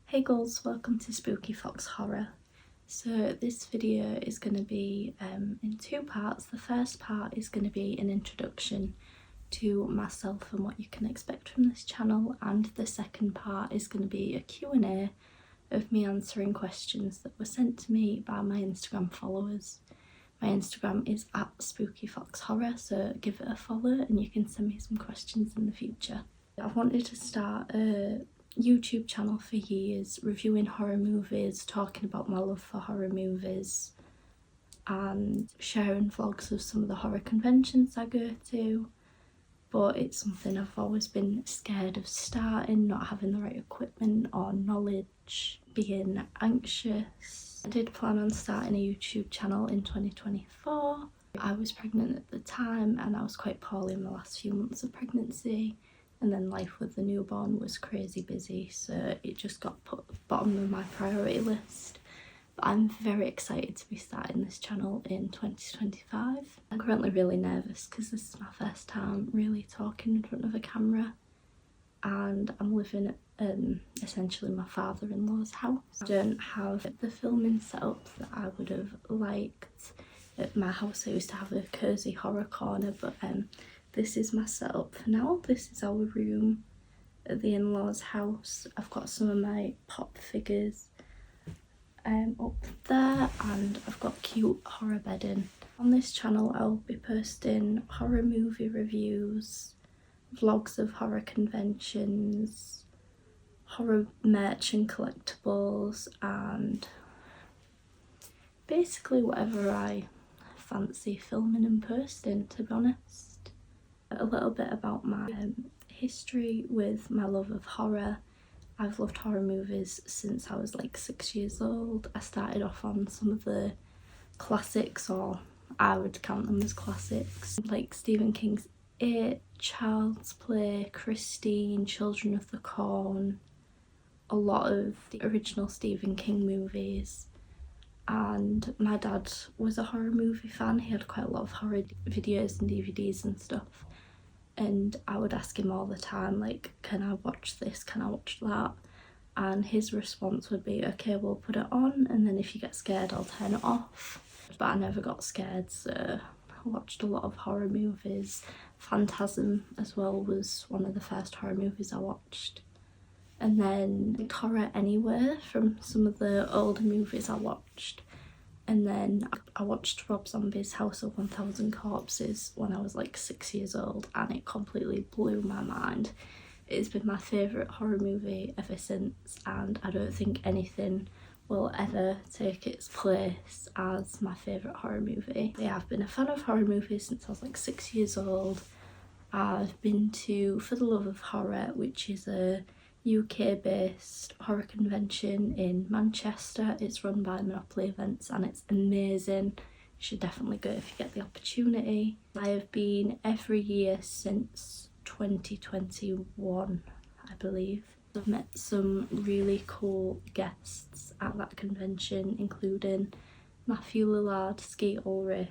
Hey Ghouls, welcome to Spooky Fox Horror. So this video is going to be in two parts. The first part is going to be an introduction to myself and what you can expect from this channel, and the second part is going to be a Q&A of me answering questions that were sent to me by my Instagram followers. My Instagram is at Spooky Fox Horror, so give it a follow and you can send me some questions in the future. I've wanted to start a YouTube channel for years, reviewing horror movies, talking about my love for horror movies and sharing vlogs of some of the horror conventions I go to, but it's something I've always been scared of starting, not having the right equipment or knowledge, being anxious. I did plan on starting a YouTube channel in 2024. I was pregnant at the time and I was quite poorly in the last few months of pregnancy. And then life with the newborn was crazy busy, so it just got put at the bottom of my priority list. But I'm very excited to be starting this channel in 2025. I'm currently really nervous because this is my first time really talking in front of a camera, and I'm living at essentially my father-in-law's house. I don't have the filming setup that I would have liked. At my house I used to have a cosy horror corner, but this is my setup for now. This is our room at the in-laws house. I've got some of my pop figures up there, and I've got cute horror bedding. On this channel I'll be posting horror movie reviews, vlogs of horror conventions, horror merch and collectibles, and basically whatever I fancy filming and posting, to be honest. A little bit about my history with my love of horror. I've loved horror movies since I was like 6 years old. I started off on some of the classics, or I would count them as classics, like Stephen King's It, Child's Play, Christine, Children of the Corn, a lot of the original Stephen King movies. And my dad was a horror movie fan. He had quite a lot of horror videos and DVDs and stuff, and I would ask him all the time, like, can I watch this, can I watch that? And his response would be, okay, we'll put it on, and then if you get scared I'll turn it off. But I never got scared, so I watched a lot of horror movies. Phantasm as well was one of the first horror movies I watched. And then Horror Anywhere from some of the older movies I watched. And then I watched Rob Zombie's House of 1000 Corpses when I was like 6 years old, and it completely blew my mind. It's been my favourite horror movie ever since, and I don't think anything will ever take its place as my favourite horror movie. Yeah, I've been a fan of horror movies since I was like 6 years old. I've been to For the Love of Horror, which is a UK-based horror convention in Manchester. It's run by Monopoly Events and it's amazing. You should definitely go if you get the opportunity. I have been every year since 2021, I believe. I've met some really cool guests at that convention, including Matthew Lillard, Skeet Ulrich,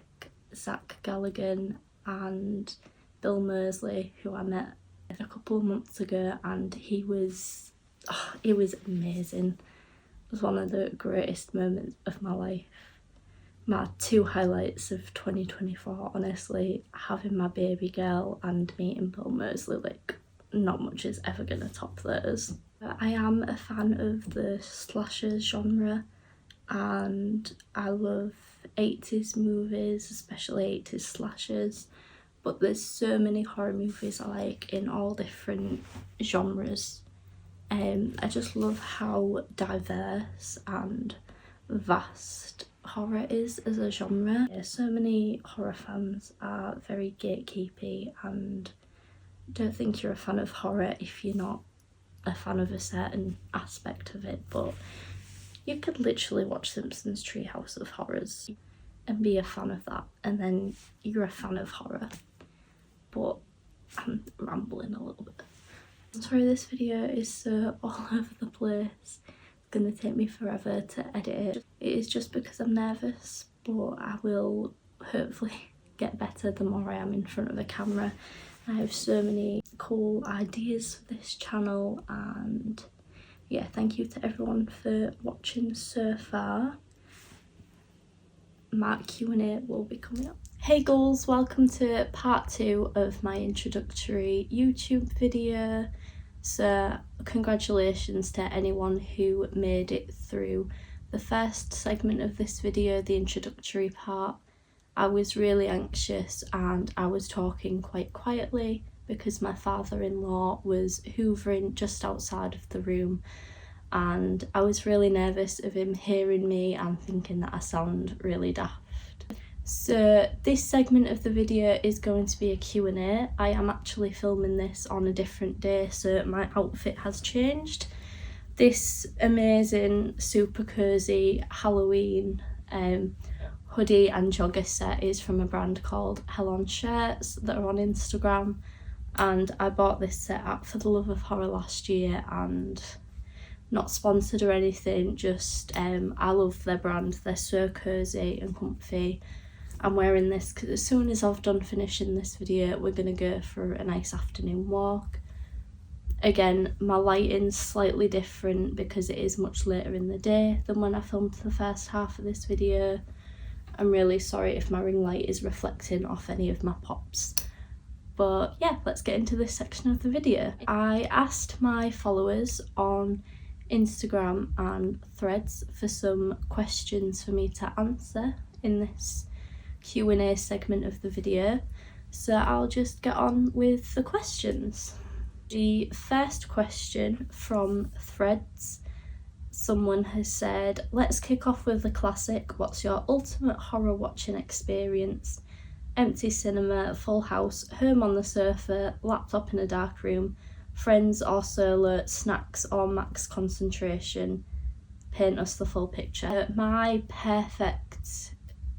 Zach Galligan and Bill Moseley, who I met a couple of months ago, and he was amazing. It was one of the greatest moments of my life. My two highlights of 2024, honestly, having my baby girl and meeting Bill Moseley. Like, not much is ever gonna top those. I am a fan of the slasher genre, and I love 80s movies, especially 80s slashers. But there's so many horror movies I like in all different genres. I just love how diverse and vast horror is as a genre. Yeah, so many horror fans are very gatekeepy and don't think you're a fan of horror if you're not a fan of a certain aspect of it. But you could literally watch Simpsons Treehouse of Horrors and be a fan of that, and then you're a fan of horror. But I'm rambling a little bit. I'm sorry this video is so all over the place. It's gonna take me forever to edit it. It is just because I'm nervous, but I will hopefully get better the more I am in front of a camera. I have so many cool ideas for this channel, and yeah, thank you to everyone for watching so far. My Q&A will be coming up. Hey Ghouls, welcome to part 2 of my introductory YouTube video. So congratulations to anyone who made it through the first segment of this video, the introductory part. I was really anxious and I was talking quite quietly because my father-in-law was hoovering just outside of the room, and I was really nervous of him hearing me and thinking that I sound really daft. So this segment of the video is going to be a Q&A. I am actually filming this on a different day, so my outfit has changed. This amazing, super cozy Halloween hoodie and jogger set is from a brand called Hell On Shirts that are on Instagram, and I bought this set at For the Love of Horror last year, and not sponsored or anything, just I love their brand. They're so cozy and comfy. I'm wearing this because as soon as I've done finishing this video, we're gonna go for a nice afternoon walk. Again, my lighting's slightly different because it is much later in the day than when I filmed the first half of this video. I'm really sorry if my ring light is reflecting off any of my pops. But yeah, let's get into this section of the video. I asked my followers on Instagram and Threads for some questions for me to answer in this Q&A segment of the video, so I'll just get on with the questions. The first question from Threads, someone has said, let's kick off with the classic. What's your ultimate horror watching experience? Empty cinema, full house, home on the sofa, laptop in a dark room, friends or solo, snacks or max concentration. Paint us the full picture. My perfect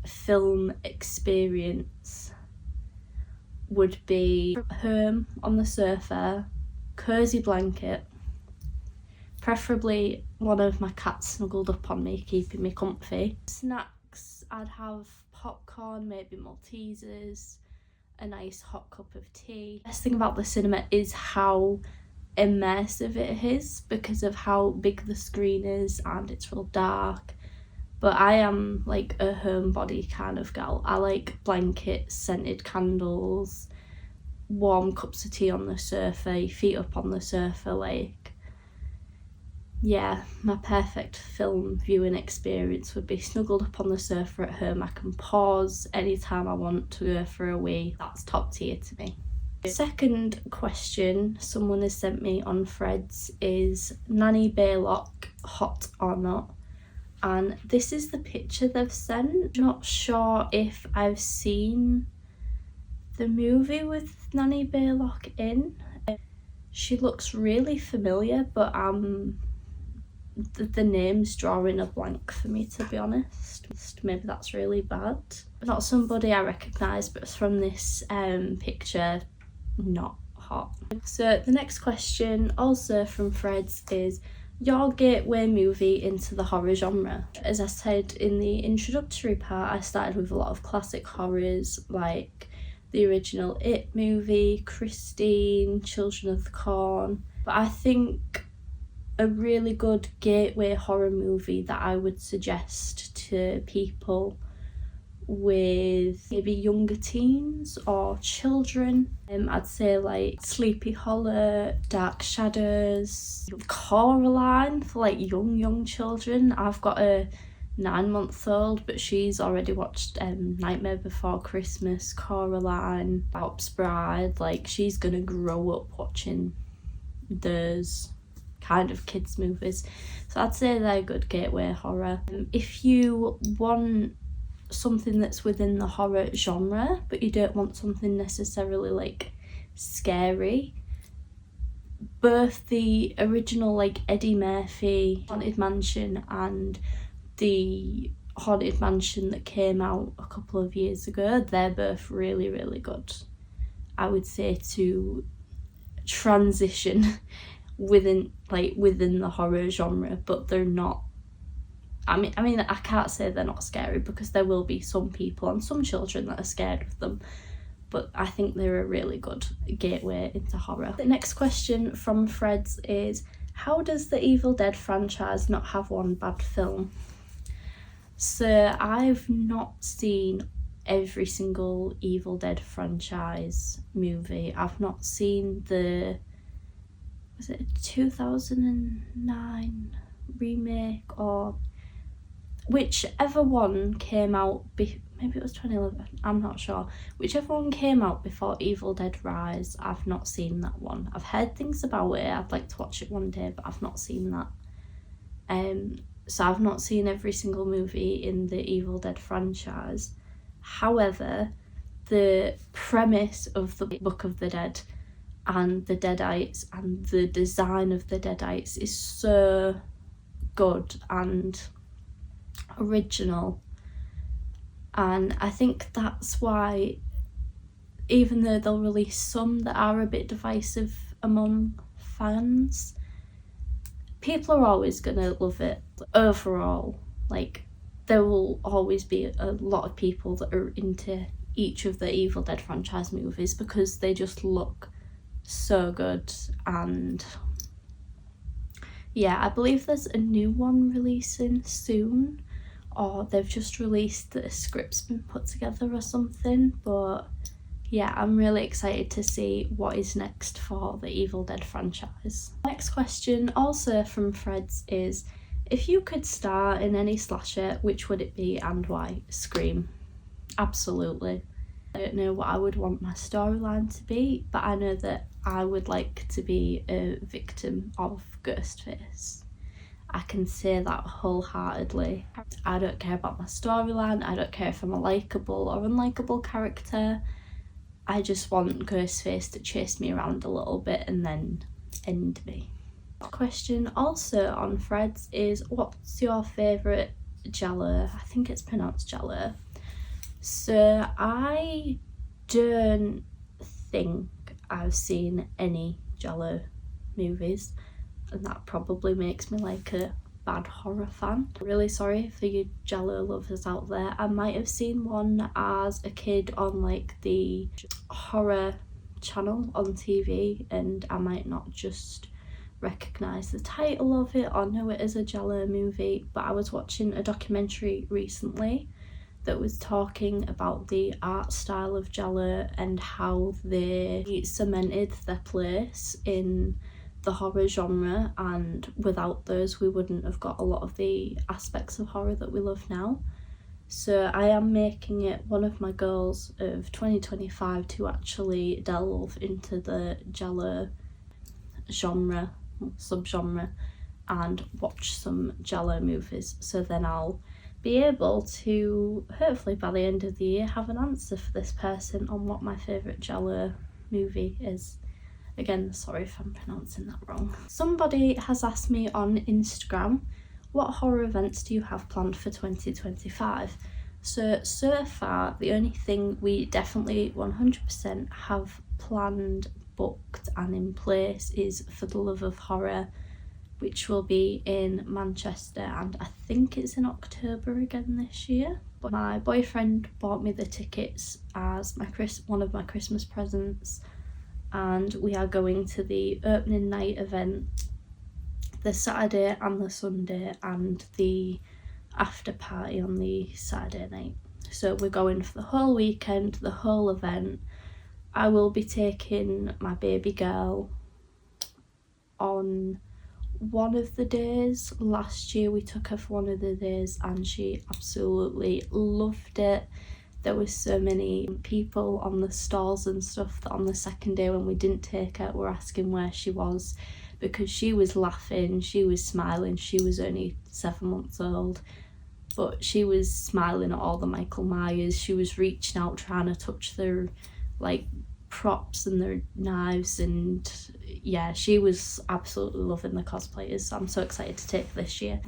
film experience would be home on the sofa, cozy blanket, preferably one of my cats snuggled up on me, keeping me comfy. Snacks, I'd have popcorn, maybe Maltesers, a nice hot cup of tea. The best thing about the cinema is how immersive it is because of how big the screen is and it's real dark. But I am like a homebody kind of gal. I like blankets, scented candles, warm cups of tea on the sofa, feet up on the sofa, like, yeah, my perfect film viewing experience would be snuggled up on the sofa at home. I can pause anytime I want to go for a wee. That's top tier to me. Second question someone has sent me on Threads is Nanny Baylock, hot or not? And this is the picture they've sent. Not sure if I've seen the movie with Nanny Baylock in. She looks really familiar, but the name's drawing a blank for me, to be honest. Maybe that's really bad. Not somebody I recognise, but from this picture, not hot. So the next question, also from Threads, is your gateway movie into the horror genre. As I said in the introductory part, I started with a lot of classic horrors like the original It movie, Christine, Children of the Corn. But I think a really good gateway horror movie that I would suggest to people with maybe younger teens or children, I'd say like Sleepy Hollow, Dark Shadows, Coraline for like young children. I've got a 9-month-old, but she's already watched Nightmare Before Christmas, Coraline, Bob's Bride. Like, she's gonna grow up watching those kind of kids movies, so I'd say they're good gateway horror. If you want something that's within the horror genre but you don't want something necessarily like scary, both the original like Eddie Murphy Haunted Mansion and the Haunted Mansion that came out a couple of years ago, they're both really good. I would say to transition within the horror genre, but they're not, I mean I can't say they're not scary because there will be some people and some children that are scared of them, but I think they're a really good gateway into horror. The next question from Threads is, How does the Evil Dead franchise not have one bad film? So I've not seen every single Evil Dead franchise movie. I've not seen the, was it a 2009 remake, or whichever one came out, maybe it was 2011, I'm not sure. Whichever one came out before Evil Dead Rise, I've not seen that one. I've heard things about it, I'd like to watch it one day, but I've not seen that. So I've not seen every single movie in the Evil Dead franchise. However, the premise of the Book of the Dead and the Deadites and the design of the Deadites is so good and original, and I think that's why, even though they'll release some that are a bit divisive among fans, people are always gonna love it. Overall, like, there will always be a lot of people that are into each of the Evil Dead franchise movies because they just look so good. And yeah, I believe there's a new one releasing soon, or they've just released the script's been put together or something. But yeah, I'm really excited to see what is next for the Evil Dead franchise. Next question, also from Freds, is if you could star in any slasher, which would it be and why? Scream. Absolutely. I don't know what I would want my storyline to be, but I know that I would like to be a victim of Ghostface. I can say that wholeheartedly. I don't care about my storyline, I don't care if I'm a likeable or unlikable character. I just want Ghostface to chase me around a little bit and then end me. Question also on Freds is, what's your favourite giallo? I think it's pronounced giallo. So I don't think I've seen any giallo movies, and that probably makes me like a bad horror fan. Really sorry for you giallo lovers out there. I might have seen one as a kid on like the horror channel on TV, and I might not just recognise the title of it or know it as a giallo movie. But I was watching a documentary recently that was talking about the art style of giallo and how they cemented their place in the horror genre, and without those we wouldn't have got a lot of the aspects of horror that we love now. So I am making it one of my goals of 2025 to actually delve into the giallo genre, subgenre, and watch some giallo movies, so then I'll be able to, hopefully by the end of the year, have an answer for this person on what my favourite giallo movie is. Again, sorry if I'm pronouncing that wrong. Somebody has asked me on Instagram, what horror events do you have planned for 2025? So far, the only thing we definitely 100% have planned, booked and in place is For the Love of Horror, which will be in Manchester, and I think it's in October again this year. But my boyfriend bought me the tickets as one of my Christmas presents, and we are going to the opening night event the Saturday and the Sunday, and the after party on the Saturday night. So we're going for the whole weekend, the whole event. I will be taking my baby girl on one of the days. Last year we took her for one of the days and she absolutely loved it. There were so many people on the stalls and stuff that on the second day when we didn't take her were asking where she was, because she was laughing, she was smiling. She was only 7 months old, but she was smiling at all the Michael Myers. She was reaching out trying to touch their like props and their knives, and yeah, she was absolutely loving the cosplayers. So I'm so excited to take this year.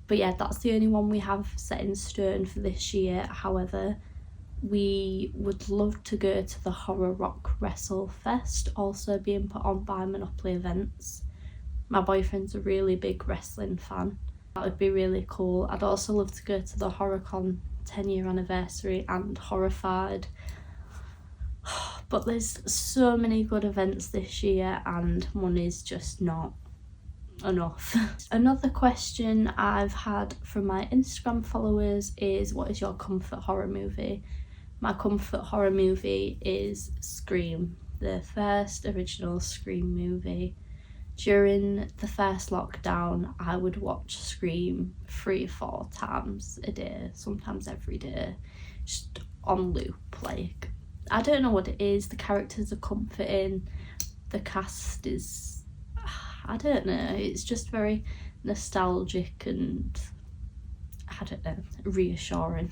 But yeah, that's the only one we have set in stone for this year. However, we would love to go to the Horror Rock Wrestle Fest, also being put on by Monopoly Events. My boyfriend's a really big wrestling fan. That would be really cool. I'd also love to go to the HorrorCon 10-year anniversary and Horrified. But there's so many good events this year and money's just not enough. Another question I've had from my Instagram followers is, what is your comfort horror movie? My comfort horror movie is Scream, the first original Scream movie. During the first lockdown, I would watch Scream 3 or 4 times a day, sometimes every day, just on loop. Like, I don't know what it is, the characters are comforting, the cast is, I don't know, it's just very nostalgic and, I don't know, reassuring.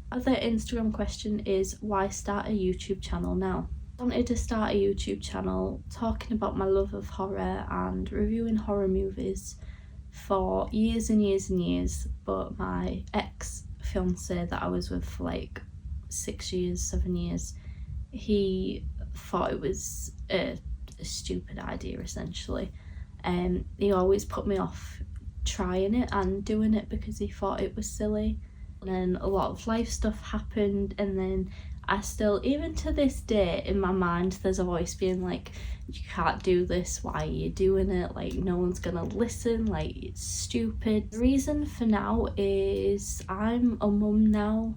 Other Instagram question is, why start a YouTube channel now? I wanted to start a YouTube channel talking about my love of horror and reviewing horror movies for years and years and years, but my ex-fiance that I was with for like 6 years, 7 years, he thought it was a stupid idea essentially. He always put me off trying it and doing it because he thought it was silly. And then a lot of life stuff happened, and then I still, even to this day, in my mind there's a voice being like, you can't do this, why are you doing it, like no one's gonna listen, like it's stupid. The reason for now is I'm a mum now.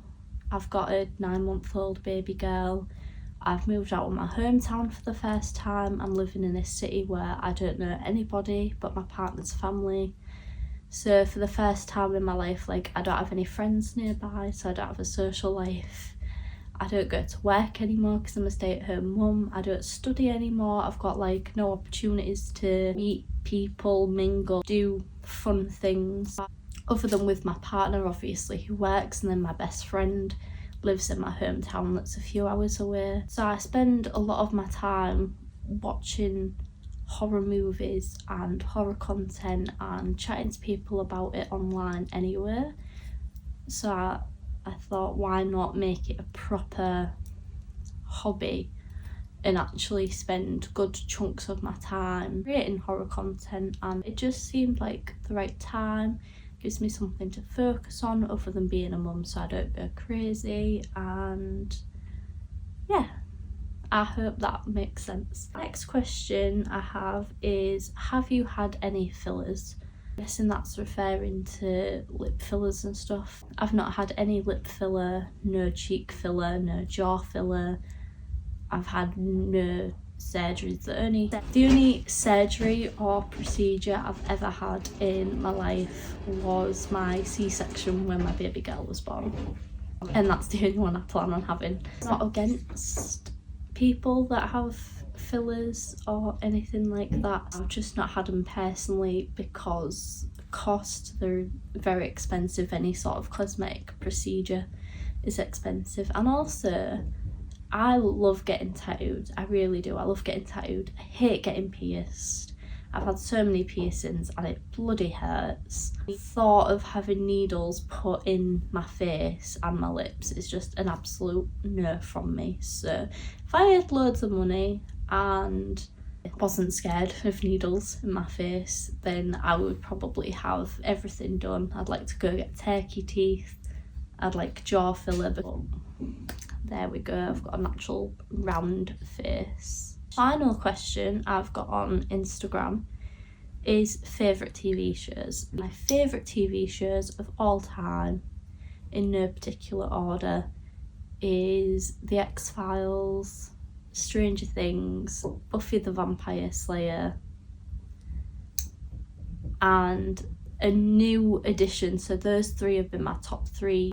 I've got a 9-month-old baby girl. I've moved out of my hometown for the first time. I'm living in a city where I don't know anybody but my partner's family. So for the first time in my life, like, I don't have any friends nearby, so I don't have a social life. I don't go to work anymore because I'm a stay-at-home mum. I don't study anymore. I've got like no opportunities to meet people, mingle, do fun things other than with my partner, obviously, who works, and then my best friend lives in my hometown that's a few hours away. So I spend a lot of my time watching horror movies and horror content and chatting to people about it online anyway. So I thought, why not make it a proper hobby and actually spend good chunks of my time creating horror content, and it just seemed like the right time. Gives me something to focus on other than being a mum, so I don't go crazy, and yeah, I hope that makes sense. Next question I have is, have you had any fillers? I'm guessing that's referring to lip fillers and stuff. I've not had any lip filler, no cheek filler, no jaw filler. I've had no surgeries. The only surgery or procedure I've ever had in my life was my C-section when my baby girl was born, and that's the only one I plan on having. Not against people that have fillers or anything like that. I've just not had them personally because they're very expensive. Any sort of cosmetic procedure is expensive, and also I love getting tattooed. I really do. I love getting tattooed. I hate getting pierced. I've had so many piercings and it bloody hurts. The thought of having needles put in my face and my lips is just an absolute no from me. So if I had loads of money and wasn't scared of needles in my face, then I would probably have everything done. I'd like to go get turkey teeth. I'd like jaw filler, but there we go, I've got a natural round face. Final question I've got on Instagram is favourite TV shows. My favourite TV shows of all time, in no particular order, is The X-Files, Stranger Things, Buffy the Vampire Slayer, and a new addition. So those three have been my top 3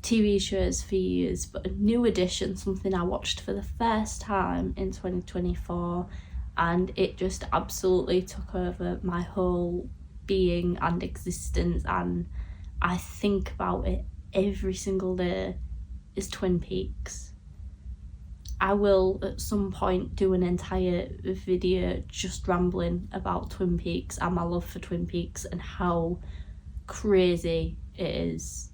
TV shows for years, but a new addition, something I watched for the first time in 2024, and it just absolutely took over my whole being and existence, and I think about it every single day, is Twin Peaks. I will at some point do an entire video just rambling about Twin Peaks and my love for Twin Peaks and how crazy it is.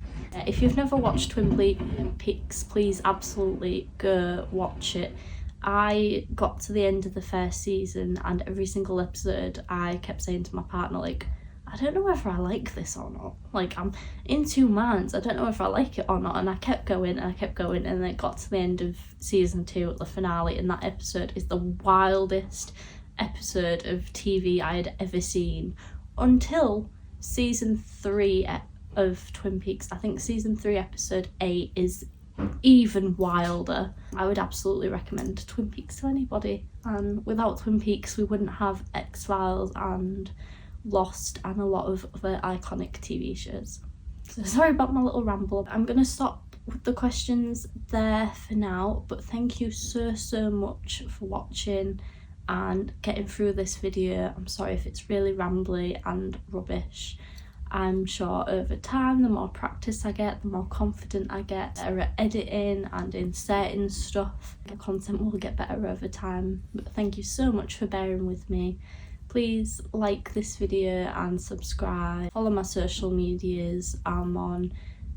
If you've never watched Twin Peaks, please absolutely go watch it. I got to the end of the first season and every single episode I kept saying to my partner, like, I don't know whether I like this or not. Like, I'm in 2 minds, I don't know if I like it or not. And I kept going and I kept going, and then it got to the end of season 2 at the finale, and that episode is the wildest episode of TV I had ever seen until season 3 of Twin Peaks. I think season 3 episode 8 is even wilder. I would absolutely recommend Twin Peaks to anybody, and without Twin Peaks we wouldn't have X-Files and Lost and a lot of other iconic TV shows. So sorry about my little ramble. I'm gonna stop with the questions there for now, but thank you so much for watching and getting through this video. I'm sorry if it's really rambly and rubbish. I'm sure over time, the more practice I get, the more confident I get, better at editing and inserting stuff. The content will get better over time. But thank you so much for bearing with me. Please like this video and subscribe. Follow my social medias. I'm on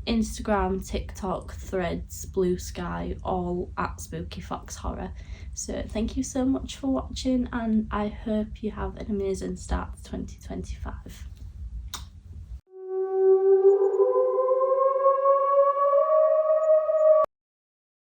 Instagram, TikTok, Threads, Blue Sky, all at Spooky Fox Horror. So thank you so much for watching, and I hope you have an amazing start to 2025.